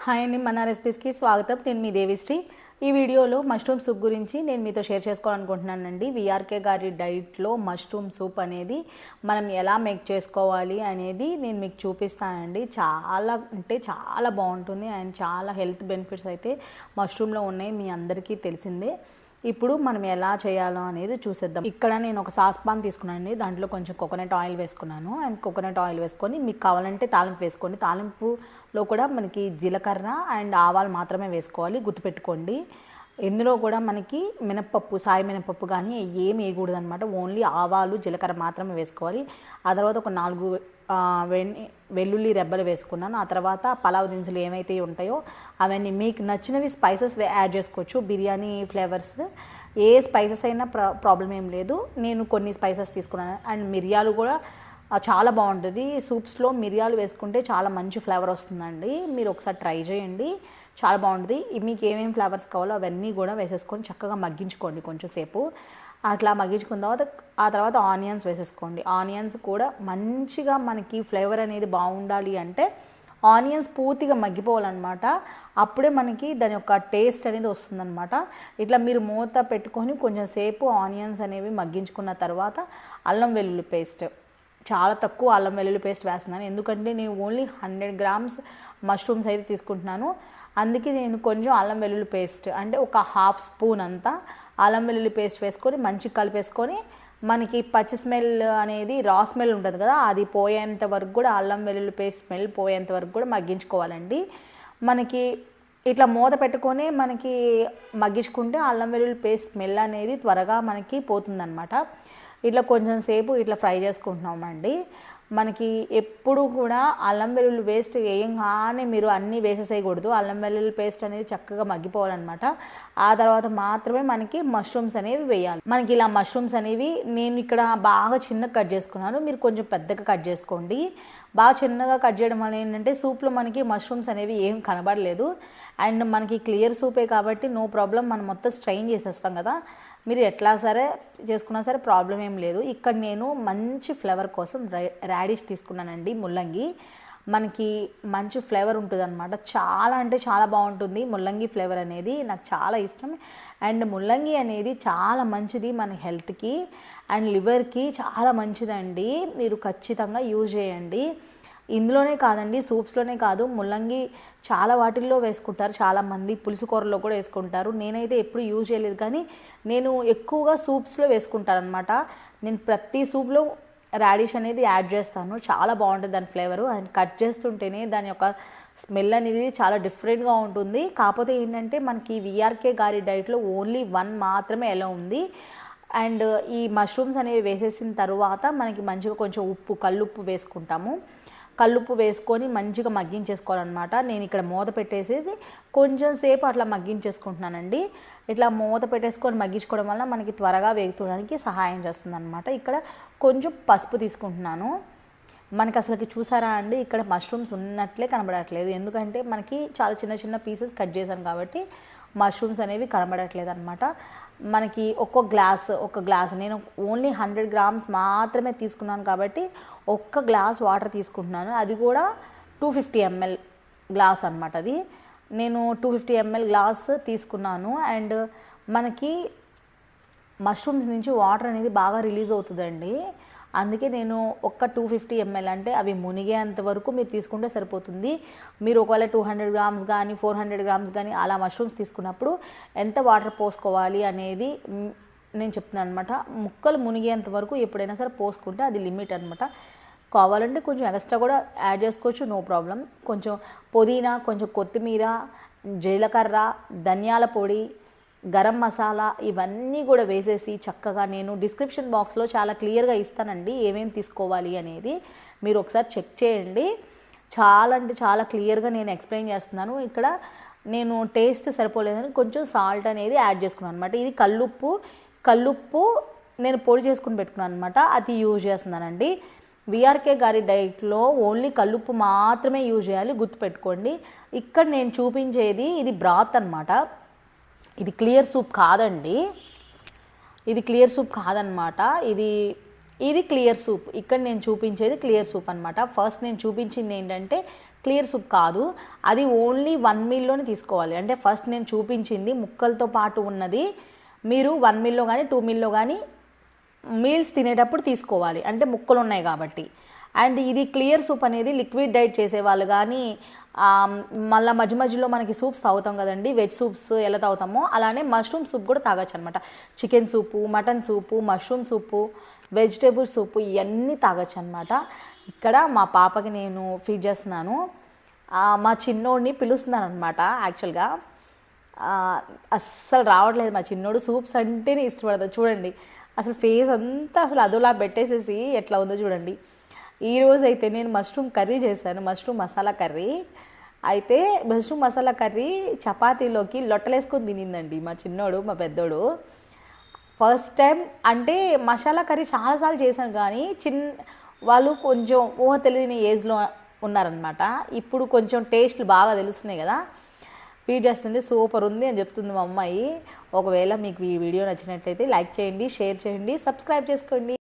Hi అండి, మన రెసిపీస్కి స్వాగతం. నేను మీ దేవిశ్రీ. ఈ వీడియోలో మష్రూమ్ సూప్ గురించి నేను మీతో షేర్ చేసుకోవాలనుకుంటున్నానండి. విఆర్కే గారి డైట్లో మష్రూమ్ సూప్ అనేది మనం ఎలా మేక్ చేసుకోవాలి అనేది నేను మీకు చూపిస్తానండి. చాలా అంటే చాలా బాగుంటుంది అండ్ చాలా హెల్త్ బెనిఫిట్స్ అయితే మష్రూమ్లో ఉన్నాయి, మీ అందరికీ తెలిసిందే. ఇప్పుడు మనం ఎలా చేయాలో అనేది చూసేద్దాం. ఇక్కడ నేను ఒక సాస్ పాన్ తీసుకున్నాను, దాంట్లో కొంచెం కోకోనట్ ఆయిల్ వేసుకున్నాను. అండ్ కోకోనట్ ఆయిల్ వేసుకొని మీకు కావాలంటే తాలింపు వేసుకోండి. తాలింపులో కూడా మనకి జీలకర్ర అండ్ ఆవాలు మాత్రమే వేసుకోవాలి, గుర్తుపెట్టుకోండి. ఇందులో కూడా మనకి మినప్పప్పు, సాయి మినప్పప్పు కానీ ఏమి వేయకూడదు అనమాట. ఓన్లీ ఆవాలు జీలకర్ర మాత్రమే వేసుకోవాలి. ఆ తర్వాత ఒక 4 వెల్లుల్లి రెబ్బలు వేసుకున్నాను. ఆ తర్వాత పలావ్ దినుసులు ఏమైతే ఉంటాయో అవన్నీ మీకు నచ్చినవి స్పైసెస్ యాడ్ చేసుకోవచ్చు. బిర్యానీ ఫ్లేవర్స్ ఏ స్పైసెస్ అయినా ప్రాబ్లం ఏం లేదు. నేను కొన్ని స్పైసెస్ తీసుకున్నాను. అండ్ మిరియాలు కూడా చాలా బాగుంటుంది. సూప్స్లో మిరియాలు వేసుకుంటే చాలా మంచి ఫ్లేవర్ వస్తుందండి. మీరు ఒకసారి ట్రై చేయండి, చాలా బాగుంటుంది. మీకు ఏమేమి ఫ్లేవర్స్ కావాలో అవన్నీ కూడా వేసేసుకొని చక్కగా మగ్గించుకోండి కొంచెం సేపు. అట్లా మగ్గించుకున్న తర్వాత ఆ తర్వాత ఆనియన్స్ వేసేసుకోండి. ఆనియన్స్ కూడా మంచిగా మనకి ఫ్లేవర్ అనేది బాగుండాలి అంటే ఆనియన్స్ పూర్తిగా మగ్గిపోవాలన్నమాట. అప్పుడే మనకి దాని యొక్క టేస్ట్ అనేది వస్తుందన్నమాట. ఇట్లా మీరు మూత పెట్టుకొని కొంచెం సేపు ఆనియన్స్ అనేవి మగ్గించుకున్న తర్వాత అల్లం వెల్లుల్లి పేస్ట్, చాలా తక్కువ అల్లం వెల్లుల్లి పేస్ట్ వేస్తున్నాను, ఎందుకంటే నేను ఓన్లీ 100 గ్రామ్స్ మష్రూమ్స్ అయితే తీసుకుంటున్నాను. అందుకే నేను కొంచెం అల్లం వెల్లుల్లి పేస్ట్ అంటే ఒక 1/2 స్పూన్ అంతా అల్లం వెల్లుల్లి పేస్ట్ వేసుకొని మంచిగా కలిపేసుకొని మనకి పచ్చి స్మెల్ అనేది రా స్మెల్ ఉంటుంది కదా, అది పోయేంత వరకు కూడా అల్లం వెల్లుల్లి పేస్ట్ స్మెల్ పోయేంత వరకు కూడా మగ్గించుకోవాలండి. మనకి ఇట్లా మూత పెట్టుకొని మనకి మగ్గించుకుంటే అల్లం వెల్లుల్లి పేస్ట్ స్మెల్ అనేది త్వరగా మనకి పోతుందన్నమాట. ఇట్లా కొంచెం సేపు ఇట్లా ఫ్రై చేసుకుంటున్నామండి. మనకి ఎప్పుడు కూడా అల్లం వెల్లుల్లి పేస్ట్ వేయంగానే మీరు అన్నీ వేసేసేయకూడదు. అల్లం వెల్లుల్లి పేస్ట్ అనేది చక్కగా మగ్గిపోవాలన్నమాట. ఆ తర్వాత మాత్రమే మనకి మష్రూమ్స్ అనేవి వేయాలి. మనకి ఇలా మష్రూమ్స్ అనేవి నేను ఇక్కడ బాగా చిన్నగా కట్ చేసుకున్నాను, మీరు కొంచెం పెద్దగా కట్ చేసుకోండి. బాగా చిన్నగా కట్ చేయడం వల్ల ఏంటంటే సూప్లో మనకి మష్రూమ్స్ అనేవి ఏం కనబడలేదు. అండ్ మనకి క్లియర్ సూపే కాబట్టి నో ప్రాబ్లం, మనం మొత్తం స్ట్రెయిన్ చేసేస్తాం కదా, మీరు ఎట్లా సరే చేసుకున్నా సరే ప్రాబ్లం ఏం లేదు. ఇక్కడ నేను మంచి ఫ్లేవర్ కోసం రాడిష్ తీసుకున్నానండి, ముల్లంగి. మనకి మంచి ఫ్లేవర్ ఉంటుంది అనమాట. చాలా అంటే చాలా బాగుంటుంది ముల్లంగి ఫ్లేవర్ అనేది, నాకు చాలా ఇష్టం. అండ్ ముల్లంగి అనేది చాలా మంచిది మన హెల్త్కి అండ్ లివర్కి చాలా మంచిదండి. మీరు ఖచ్చితంగా యూజ్ చేయండి. ఇందులోనే కాదండి, సూప్స్లోనే కాదు, ముల్లంగి చాలా వాటిల్లో వేసుకుంటారు చాలామంది, పులుసు కూరలో కూడా వేసుకుంటారు. నేనైతే ఎప్పుడు యూజ్ చేయలేదు, కానీ నేను ఎక్కువగా సూప్స్లో వేసుకుంటాను అనమాట. నేను ప్రతి సూప్లో రాడిష్ అనేది యాడ్ చేస్తాను, చాలా బాగుంటుంది దాని ఫ్లేవరు. అండ్ కట్ చేస్తుంటేనే దాని యొక్క స్మెల్ అనేది చాలా డిఫరెంట్గా ఉంటుంది. కాకపోతే ఏంటంటే మనకి విఆర్కే గారి డైట్లో ఓన్లీ 1 మాత్రమే ఎలా ఉంది. అండ్ ఈ మష్రూమ్స్ అనేవి వేసేసిన తర్వాత మనకి మంచిగా కొంచెం ఉప్పు, కల్లుప్పు వేసుకుంటాము. కల్లుప్పు వేసుకొని మంచిగా మగ్గించేసుకోవాలన్నమాట. నేను ఇక్కడ మూత పెట్టేసేసి కొంచెం సేపు అట్లా మగ్గించేసుకుంటున్నానండి. ఇట్లా మూత పెట్టేసుకొని మగ్గించుకోవడం వల్ల మనకి త్వరగా వేగుకోవడానికి సహాయం చేస్తుంది అనమాట. ఇక్కడ కొంచెం పసుపు తీసుకుంటున్నాను. మనకి అసలుకి చూసారా అండి, ఇక్కడ మష్రూమ్స్ ఉన్నట్లే కనబడట్లేదు, ఎందుకంటే మనకి చాలా చిన్న చిన్న పీసెస్ కట్ చేశాను కాబట్టి మష్రూమ్స్ అనేవి కనబడట్లేదు అనమాట. మనకి ఒక గ్లాస్ నేను ఓన్లీ 100 గ్రామ్స్ మాత్రమే తీసుకున్నాను కాబట్టి 1 గ్లాస్ వాటర్ తీసుకుంటున్నాను. అది కూడా 250 ml గ్లాస్ అనమాట. అది నేను 250 ml గ్లాస్ తీసుకున్నాను. అండ్ మనకి మష్రూమ్స్ నుంచి వాటర్ అనేది బాగా రిలీజ్ అవుతుందండి. అందుకే నేను 250 ml అంటే అవి మునిగేంత వరకు మీరు తీసుకుంటే సరిపోతుంది. మీరు ఒకవేళ 200 గ్రామ్స్ కానీ 400 గ్రామ్స్ కానీ అలా మష్రూమ్స్ తీసుకున్నప్పుడు ఎంత వాటర్ పోసుకోవాలి అనేది నేను చెప్తున్నాను అనమాట. ముక్కలు మునిగేంత వరకు ఎప్పుడైనా సరే పోసుకుంటే అది లిమిట్ అనమాట. కావాలంటే కొంచెం ఎక్స్ట్రా కూడా యాడ్ చేసుకోవచ్చు, నో ప్రాబ్లం. కొంచెం పుదీనా, కొంచెం కొత్తిమీర, జీలకర్ర, ధనియాల పొడి, గరం మసాలా ఇవన్నీ కూడా వేసేసి చక్కగా నేను డిస్క్రిప్షన్ బాక్స్లో చాలా క్లియర్గా ఇస్తానండి ఏమేమి తీసుకోవాలి అనేది, మీరు ఒకసారి చెక్ చేయండి. చాలా అంటే చాలా క్లియర్గా నేను ఎక్స్ప్లెయిన్ చేస్తున్నాను. ఇక్కడ నేను టేస్ట్ సరిపోలేదని కొంచెం సాల్ట్ అనేది యాడ్ చేసుకున్నాను అనమాట. ఇది కల్లుప్పు నేను పొడి చేసుకుని పెట్టుకున్నాను అనమాట, అది యూజ్ చేస్తున్నానండి. విఆర్కే గారి డైట్లో ఓన్లీ కల్లుప్పు మాత్రమే యూజ్ చేయాలి, గుర్తుపెట్టుకోండి. ఇక్కడ నేను చూపించేది ఇది బ్రాత్ అనమాట. ఇది క్లియర్ సూప్ కాదండి, ఇది క్లియర్ సూప్ కాదనమాట. ఇది క్లియర్ సూప్. ఇక్కడ నేను చూపించేది క్లియర్ సూప్ అనమాట. ఫస్ట్ నేను చూపించింది ఏంటంటే క్లియర్ సూప్ కాదు, అది ఓన్లీ 1 మీల్లోనే తీసుకోవాలి. అంటే ఫస్ట్ నేను చూపించింది ముక్కలతో పాటు ఉన్నది మీరు 1 మీల్లో కానీ 2 మీల్లో కానీ మీల్స్ తినేటప్పుడు తీసుకోవాలి, అంటే ముక్కలు ఉన్నాయి కాబట్టి. అండ్ ఇది క్లియర్ సూప్ అనేది లిక్విడ్ డైట్ చేసేవాళ్ళు కానీ మళ్ళీ మధ్య మధ్యలో మనకి సూప్స్ తాగుతాం కదండి, వెజ్ సూప్స్ ఎలా తాగుతామో అలానే మష్రూమ్ సూప్ కూడా తాగొచ్చు అనమాట. చికెన్ సూపు, మటన్ సూపు, మష్రూమ్ సూపు, వెజిటేబుల్ సూపు ఇవన్నీ తాగొచ్చు అనమాట. ఇక్కడ మా పాపకి నేను ఫీడ్ చేస్తున్నాను, మా చిన్నోడిని పిలుస్తున్నాను అనమాట. యాక్చువల్గా అస్సలు రావట్లేదు మా చిన్నోడు, సూప్స్ అంటేనే ఇష్టపడదు. చూడండి అసలు ఫేస్ అంతా అసలు అదోలా పెట్టేసేసి ఎట్లా ఉందో చూడండి. ఈరోజు అయితే నేను మష్రూమ్ కర్రీ చేశాను, మష్రూమ్ మసాలా కర్రీ. అయితే మష్రూమ్ మసాలా కర్రీ చపాతీలోకి లొట్టలేసుకొని తినిందండి మా చిన్నోడు, మా పెద్దోడు. ఫస్ట్ టైం అంటే మసాలా కర్రీ చాలాసార్లు చేశాను కానీ వాళ్ళు కొంచెం ఊహ తెలియని ఏజ్లో ఉన్నారనమాట. ఇప్పుడు కొంచెం టేస్ట్లు బాగా తెలుస్తున్నాయి కదా, ఫీడ్ చేస్తుంటే సూపర్ ఉంది అని చెప్తుంది మా అమ్మాయి. ఒకవేళ మీకు ఈ వీడియో నచ్చినట్లయితే లైక్ చేయండి, షేర్ చేయండి, సబ్స్క్రైబ్ చేసుకోండి.